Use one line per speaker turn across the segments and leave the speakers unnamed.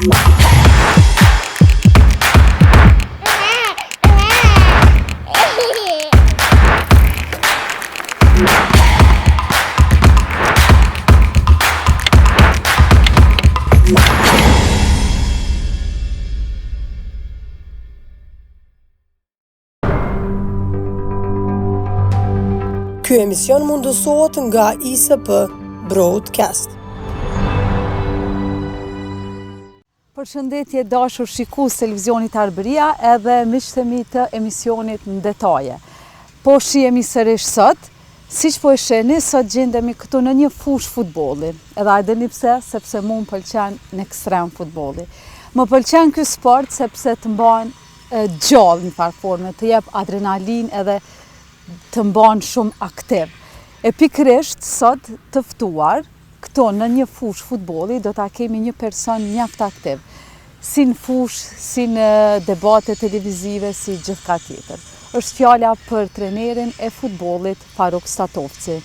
Ky emision mundësohet nga ISP Broadcast.
Përshëndetje dashur shikues televizionit Arbëria edhe miqtemi të emisionit në detaje. Po shihemi sërish sot, siç po e shihni, sot gjendemi këtu në një fushë futbolli. Edhe a dini pse? Sepse mua më pëlqen në ekstrem futbolli. Më pëlqen ky sport sepse të mban gjallë në farë forme, të jep adrenalin edhe të mban shumë aktiv. E pikërisht sot të ftuar këto në një fushë futbolli do ta kemi një person mjaft aktiv, si në fushë, si në debate televizive, si gjithka tjetër. Është fjala për trenerin e futbollit Faruk Statovci.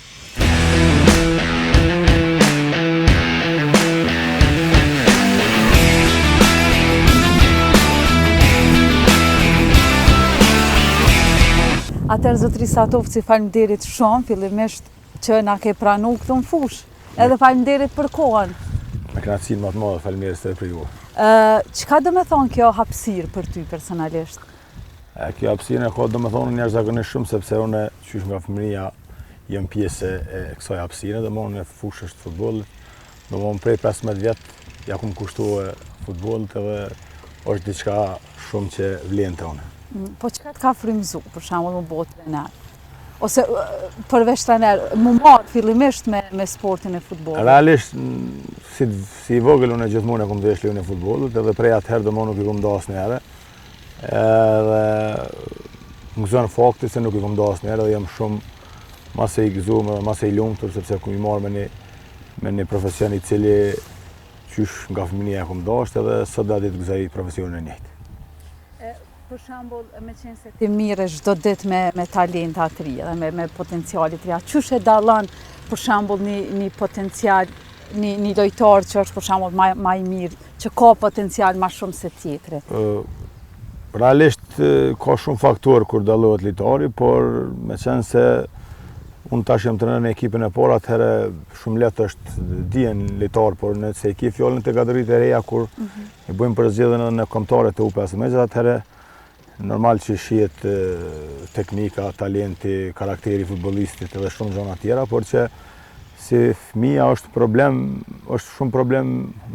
Atëherë zotri Statovci, faleminderit shumë fillimisht që na ke pranu këtu në fushë. Edhe faleminderit për kohën.
Me kënaqësinë më të madhe, faleminderit edhe për ju.
Çka do të thonë kjo hapësirë për ty personalisht?
Kjo hapësirë ka do të thonë jashtëzakonisht shumë sepse unë qysh nga fëmijëria jam pjesë e kësaj hapësire, domthonë në fushë të futbollit. Domthonë prej 15 vjet ja kum kushtuar futbollit edhe është diçka shumë që vlen te unë.
Po çka të ka frymëzu, për shembull, më bëu trener? Ose përveç trener, më marr fillimisht me sportin e futbollit?
Realisht, si i vogël unë gjithmonë kam dëshirë lejun e futbollit, edhe prej atëherë domthonë nuk i kam dasë asnjëherë. Edhe më gëzon fakti se nuk i kam dasë asnjëherë dhe jam shumë mas e i gëzuar, mas e i lumtur sepse kum i marr me një profesion i cili qysh nga fëmijëria kam dashur edhe sot do të gëzoj profesionin e njëjtë.
Për shembull, me qenë se ti mirësh çdo ditë me talenta të rria dhe me potenciale të rria, çush e dallon për shembull një potencial, një lojtar që është për shembull më i mirë, që ka potencial më shumë se tjetri?
Realisht ka shumë faktorë kur dallohet lojtari, por me qenë se unë tash jam trener në ekipin e parë, atëherë shumë lehtë është dijen lojtar, por nëse e ke fjalën te kategoritë e reja kur e bëjmë përzgjedhjen në kombëtare të U15, atëherë normal që shihet teknika, talenti, karakteri futbollistit edhe shumë gjëra tjera, por që si fëmia është shumë problem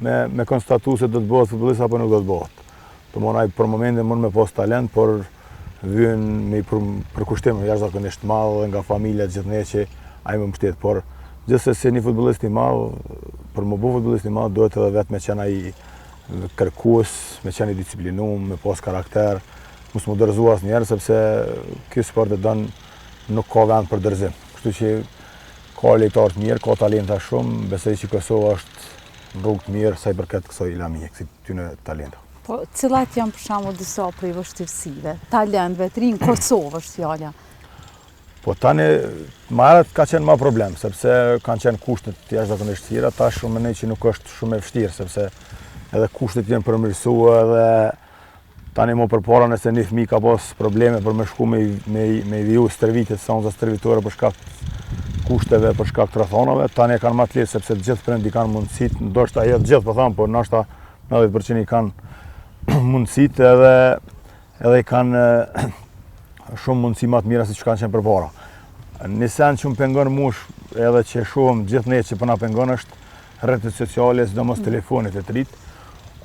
me konstatu se do të bëhet futbollist apo nuk do të bëhet. Domthonë ai për momentin mund me pas talent, por vjen me përkushtim jashtëzakonisht madh nga familja gjithnjë që ai më mbështet, por gjithsesi një futbollist i madh, për më bëu futbollist i madh duhet edhe vetë me qenë ai kërkues, me qenë i disiplinuar, me pas karakter. Mos më dorëzua asnjëherë sepse ky sport e don nuk ka vend për dorëzim. Kështu që ka lojtarë të mirë, ka talenta shumë, besoj që Kosova është në rrugë të mirë sa i përket kësaj lamie, kësaj tyne talenta.
Po cilat janë për shembull disa prej vështirësive, talentëve të rinj Kosovë është fjala?
Po tani më herët ka qenë më problem, sepse kanë qenë kushtet jashtëzakonisht tjera, tash shumë mendoj që nuk është shumë e vështirë, sepse edhe kushtet janë përmirësuar edhe tani më përpara nëse një fëmijë ka pas probleme për me shku me viju stërvitjet, sonza stërvitore për shkak kushteve, për shkak të rrethonave, tani e kanë më të lehtë sepse të gjithë prindit kanë mundësitë, ndoshta jo të gjithë po them, por ndoshta 90% i kanë mundësitë edhe i kanë shumë mundësi më të mira se që kanë qenë përpara. Një sen që më pengon mush edhe që shohim gjithë ne që po na pengon është rrjetet sociale, sidomos telefonit e të rit,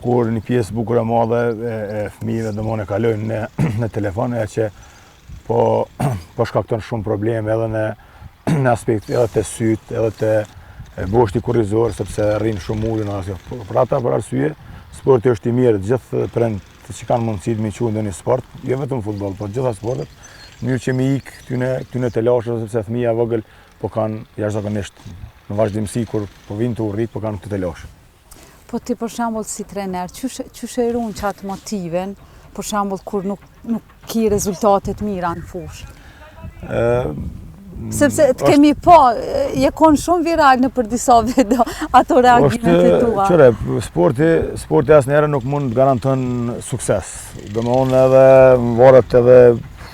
kur një pjesë bukur e madhe e fëmijëve domthonë kalojnë në telefon e që po shkakton shumë probleme edhe në aspekt edhe të syt, edhe të boshti kurrizor sepse rrin shumë ujë në asaj. Për ata për arsye, sporti është i mirë, gjithë prindët që kanë mundësi të miqu ndonjë sport, jo vetëm futboll, por gjitha sportet, mirë që mi ik këtyne të lashë sepse fëmija vogël po kanë jashtëzakonisht në vazhdimsi kur po vinë të urrit, po kanë të lashë.
Po ti për shembull si trener, çush e ruan çat motiven, për shembull kur nuk ki rezultate të mira në fushë? Sepse të kemi po, je konë shumë viral në për disa video, ato reagimet e tua.
Qëre, sporti asnjëherë nuk mund të garanton sukses. Domethënë edhe varet edhe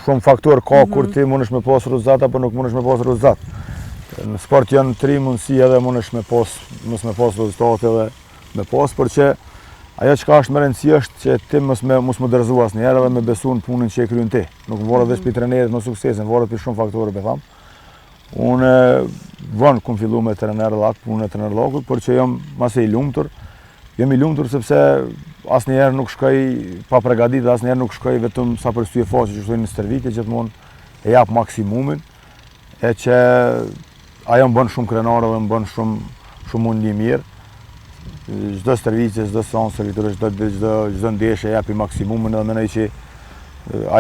shumë faktorë ka kur ti mundesh me pas rezultat apo nuk mundesh me pas rezultat. Në sport janë 3 mundësi edhe mundesh me pas rezultate edhe me pas, por që ajo çka është më rëndësi është që ti mos më dërzu asnjëherë dhe me besu në punën që e kryen ti. Nuk varet vetë për trajnerit në suksesin, varet për shumë faktorë me tham. Unë vonë kum fillu me trener llak, punën e trener llakut, por që jam mase i lumtur. Jam i lumtur sepse asnjëherë nuk shkoj pa përgatitur, asnjëherë nuk shkoj vetëm sa për sy e faqe që thonë në stërvitje, gjithmonë e jap maksimumin, e që ajo më bën shumë krenar dhe më bën shumë mundi mirë. Çdo stërvitje, çdo seancë servitore, çdo ndeshje japi maksimumin dhe mendoj që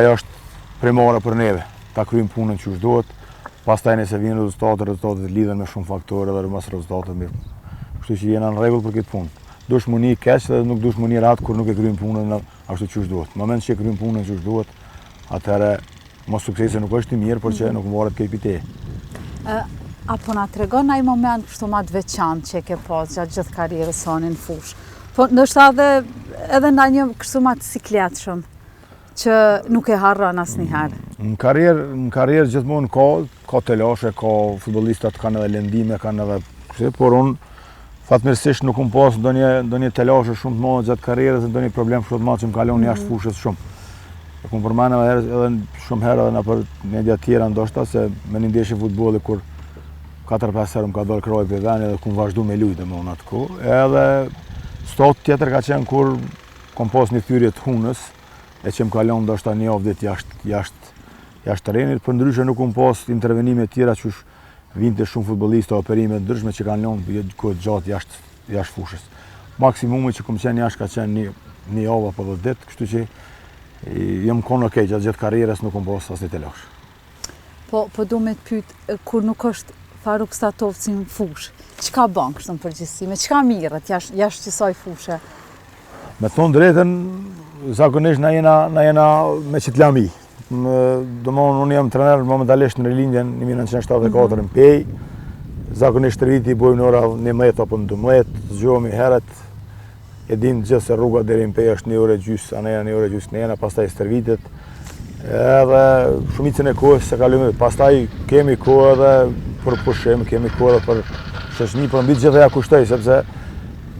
ajo është primore për neve, ta kryejmë punën që duhet. Pastaj nëse vijnë rezultatet lidhen me shumë faktorë dhe mos rezultatet mirë. Kështu që jena në rregull për këtë punë. Dush muni keq dhe nuk dush muni rat kur nuk e kryejmë punën ashtu siç duhet. Në moment që e kryejmë punën siç duhet, atëherë mos suksesi nuk është i mirë, por që nuk varet keq pite.
Apo na tregon ai moment kështu më të veçantë që ke pas gjatë gjithë karrierës sonë në fushë. Po ndoshta edhe ndonjë kështu më të sikletshëm që nuk e harron asnjëherë.
Në karrierë gjithmonë ka telashe, ka futbollistat kanë edhe lëndime, kanë edhe kështu, por unë fatmirësisht nuk kam pas ndonjë telashe shumë të madhe gjatë karrierës, ndonjë problem shumë të madh që më kalon jashtë fushës shumë. E kam përmendur edhe shumë herë edhe nëpër media të tjera ndoshta se me një ndeshje futbolli kur 4-5 herë më ka dalë kroi për veni dhe kum vazhdu me lujtë më atë kohë. Edhe stot tjetër ka qenë kur kam pas një thyrje të hunës, e që më kalon ndoshta një javë ditë jashtë terrenit, për ndryshe nuk kam pas intervenime tjera që vinte shumë futbollistë operime të ndryshme që kanë lënë kohë gjatë jashtë fushës. Maksimumi që kam qenë jashtë ka qenë një javë apo 10 ditë, kështu që jam konë okej gjatë gjithë karrierës nuk kam pas asnjë telash.
Po du me të pyet kur nuk është Faruk Statovci në fushë, çka bën kështu në përgjithësi, me çka mirret jashtë kësaj fushë?
Me thonë drejtën, zakonisht na jena me qitlami. Domthonë unë jam trener momentalisht në Rilindjen 1974 në Pej. Zakonisht viti bojmë ora 11 apo 12, zgjohemi herët. E din gjithë se rruga deri në Pej është 1 orë gjys, anë 1 orë gjys në pastaj stërvitet. Edhe shumicën e kohës se kalojmë. Pastaj kemi kohë edhe për pushim, kemi kohë edhe për shoqëni, por mbi gjithë ja kushtoj sepse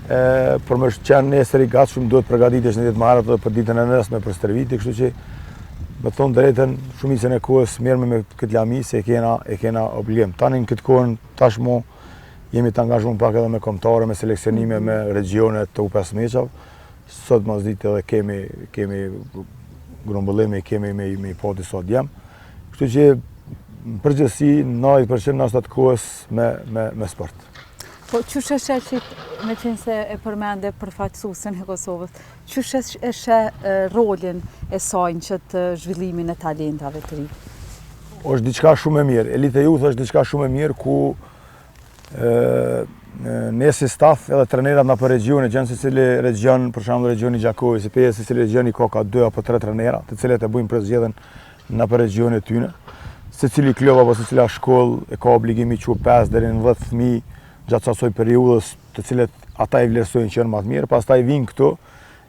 për më qenë nesër i gatshëm duhet përgatitesh në ditë më herët dhe për ditën e nesërme për stërvitje, kështu që me thonë drejtën shumicën e kohës merrem me këtë lami se e kena obligim. Tani në këtë kohën tashmë jemi të angazhuar pak edhe me kombëtare, me seleksionime me regione të U15-ave. Sot mos ditë edhe kemi grumbullime, kemi me pati sot jam. Kështu që në përgjithësi 90% në atë kohës me sport.
Po qysh e sheh që me qenë se e përmende përfaqësuesin e Kosovës, qysh e sheh rolin e saj që të zhvillimin e talentave të ri?
Është diçka shumë e mirë. Elite Youth është diçka shumë e mirë ku ne si staf edhe trenerat në për regione, gjënë se cili region, për shembull regioni Gjakovi, se pe se cili regioni ka 2 apo 3 trenera, të cilët e bujnë prezgjedhjen në për regione tyne. Secili klub apo secila shkollë e ka obligimi që 5 deri në 10 fëmijë gjatë asaj periudhës, të cilët ata i vlerësojnë që janë më të mirë, pastaj vinë këtu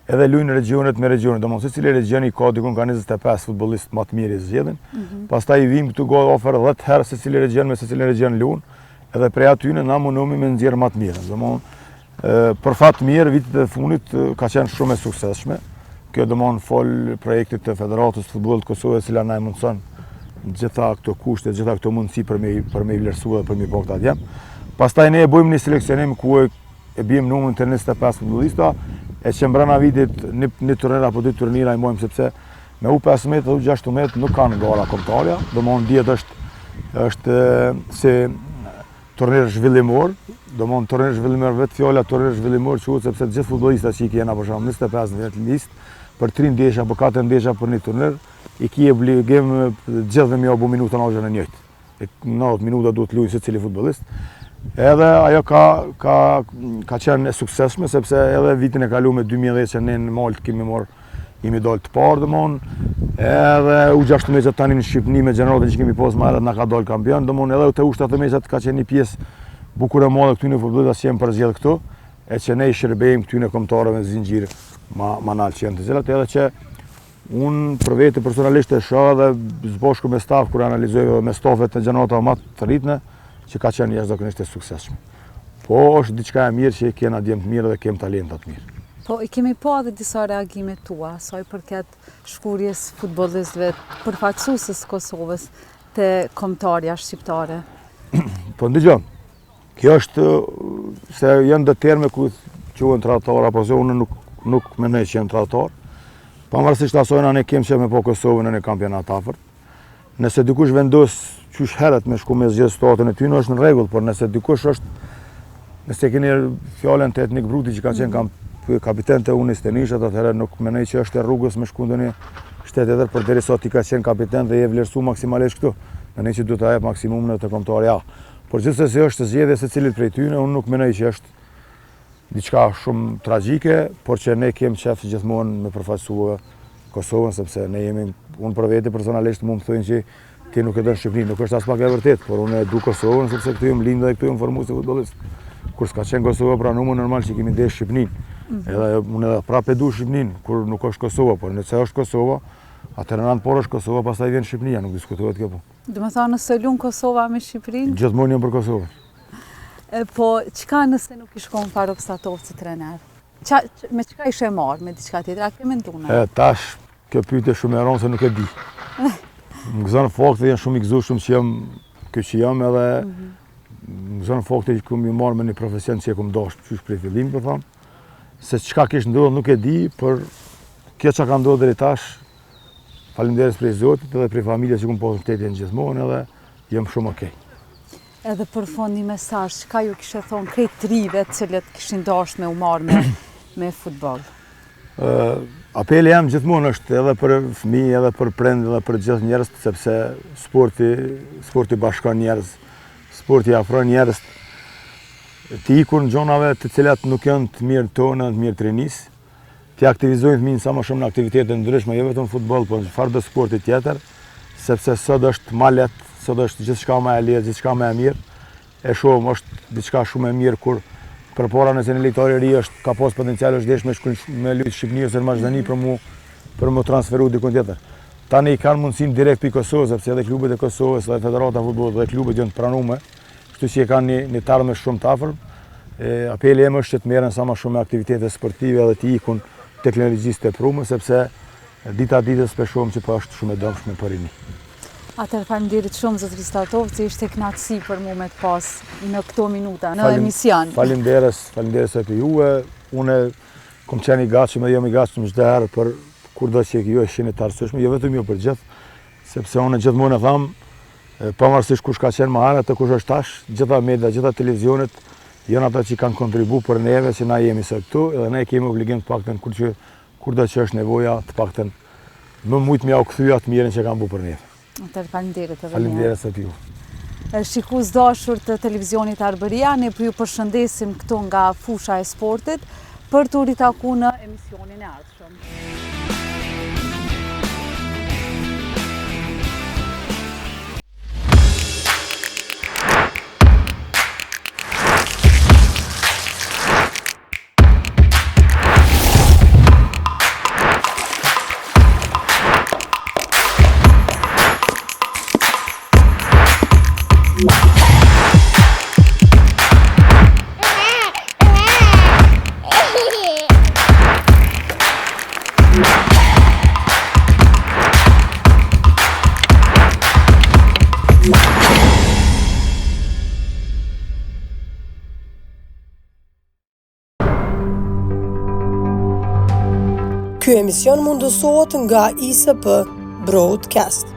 edhe luajnë regionet me regione. Domethënë secili regioni ka dikon ka 25 futbollistë më të mirë zgjedhin. Pastaj vinë këtu go ofër 10 herë secili region me secili region luan, edhe prej aty na mundohemi me nxjerr më të mirë. Domethënë për fat mirë vitet e fundit ka qenë shumë e suksesshme. Kjo domethënë fol projektit të Federatës së Futbollit të Kosovës, e cila na mundson gjitha këto kushte, gjitha këto mundësi për me vlerësua dhe për me bërë atje. Pastaj ne e bëjmë një seleksionim ku e bijmë numrin të 25 futbollista, e që mbrana vitit një turnir apo 2 turnira i mojmë sepse me U15 dhe U16 nuk kanë gara kombëtare, domthonë dihet është se turnir zhvillimor, domthonë turnir zhvillimor vetë fjala turnir zhvillimor quhet sepse gjithë futbollistat që i kanë për shembull 25 në listë për 3 ndeshja apo 4 ndeshja për një turnir, i ki obligim gjithë me apo minuta në orën e njëjtë. 90 minuta duhet luajë secili futbollist. Edhe ajo ka qenë e suksesshme sepse edhe vitin e kaluar me 2010 që ne në Maltë kemi marrë jemi dalë të parë domon, edhe U16 meqat tani në Shqipëni me gjeneratën që kemi pas më herët na ka dalë kampion, domon edhe te U17 meqat ka qenë një pjesë bukur e madhe këtu në futbollit që jemi përzgjedh këtu, e që ne i shërbejmë këtu në kombëtarëve në zinxhir ma nalë që janë të cilat edhe që unë për vete personalisht e shoh dhe zbashku me staf kur analizoj me stafet e gjenerata më të rritme që ka qenë jashtëzakonisht e suksesshme. Po është diçka e mirë që kena djemë të mirë dhe kem talenta të mirë.
Po i kemi pa edhe disa reagime tua, sa i përket shkurjes futbollistëve përfaqësuesës Kosovës te kombëtarja shqiptare.
Po ndëgjoj. Kjo është se janë dhe terme ku quhen tradhtor apo se unë nuk mendoj që janë tradhtor. Pavarësisht asojna ne kem që me po Kosovën në një kampionat afërt. Nëse dikush vendos qysh herët me shku me zgjedh statën e ty, është në rregull, por nëse dikush nëse keni fjalën te Etnik Bruti që ka qenë kapiten te Unis Tenishit, atëherë nuk mendoj që është e rrugës me shku ndonjë shtet tjetër, por derisa ti ka qenë kapiten dhe je vlerësuar maksimalisht këtu. Mendoj që duhet ta jap maksimumin në të kombëtarë A. Por gjithsesi është zgjedhja e secilit prej tyre, unë nuk mendoj që është diçka shumë tragjike, por që ne kemi qef gjithmonë me përfaqësua Kosovën, sepse ne jemi, unë për vete personalisht mund të thojnë që ti nuk e don Shqipërinë, nuk është as pak e vërtet, por unë e du Kosovën sepse këtu jam lindë dhe këtu jam formuar si futbollist. Kur s'ka qenë Kosova pranuar, normal që kemi ndesh Shqipërinë. Edhe unë edhe prapë du Shqipërinë kur nuk është Kosova, por nëse është Kosova, atëherë në anë por është Kosova, pastaj vjen Shqipëria, nuk diskutohet kjo po.
Do të thonë nëse lun Kosova me Shqipërinë?
Gjithmonë jam për Kosovën.
Po, çka nëse nuk i shkon Farokstatov si trener? Me çka ishe marrë, me diçka tjetër, a ke menduar?
Tash, kjo pyetje shumë e rëndë se nuk e di. Më gëzon fakti janë shumë i gëzuar që jam kjo që jam edhe më gëzon fakti që kum i marr me një profesion që e kum dashur qysh prej fillimit, po them. Se çka kish ndodhur nuk e di, por kjo çka ka ndodhur deri tash, faleminderit prej Zotit edhe prej familjes që kum pasur mbështetje gjithmonë edhe jam shumë okay.
Edhe për fond një mesazh, çka ju kishe thonë këtë rive të cilët kishin dashur me u marrë me futboll?
Apeli jam gjithmonë është edhe për fëmijë, edhe për prind, edhe për gjithë njerëz, sepse sporti bashkon njerëz, sporti afron njerëz. Ti ikur në gjonave të cilat nuk janë të mirë tonë, të mirë të rinis, ti aktivizojnë fëmijën sa më shumë në aktivitete ndryshme, jo vetëm futboll, por çfarë do sporti tjetër, sepse sot është më lehtë, sot është gjithçka më e lehtë, gjithçka më e mirë. E shohim është diçka shumë e mirë kur përpara nëse një lojtar i ri ka pas potencial është desh me luajtë Shqipëri ose në Maqedoni për mu transferu diku tjetër. Tani i kanë mundësinë direkt pi Kosovës, sepse edhe klubet e Kosovës, edhe Federata e Futbollit dhe klubet janë të pranuara, kështu që e kanë një tarmë shumë të afërt. Apeli im është që të merren sa më shumë me aktivitete sportive edhe të ikun teknologjisë të prumë, sepse dita ditës shpeshom që po është shumë e dëmshme për rini.
Atëherë faleminderit shumë zotëri Statovci, ishte kënaqësi për mua me të pas në këto minuta në emision.
Faleminderit se për juve. Unë kom qenë i gatshëm dhe jam i gatshëm çdo herë për kurdo që ju e shihni të arsyeshme, jo vetëm ju për gjithë, sepse unë gjithmonë e them, pavarësisht kush ka qenë më herët e kush është tash, gjitha media, gjitha televizionet janë ata që kanë kontribuar për neve që na jemi sot këtu, edhe ne kemi obligim të paktën kurdo që është nevoja, të paktën më shumë më u kthya të mirën që kanë bërë për neve.
Atëherë faleminderit edhe
Faleminderit se ju.
Shikues dashur të televizionit Arbëria, ne ju përshëndesim këtu nga fusha e sportit për të ritakuar në emisionin e ardhshëm.
Ky emision mundësohet nga ISP Broadcast.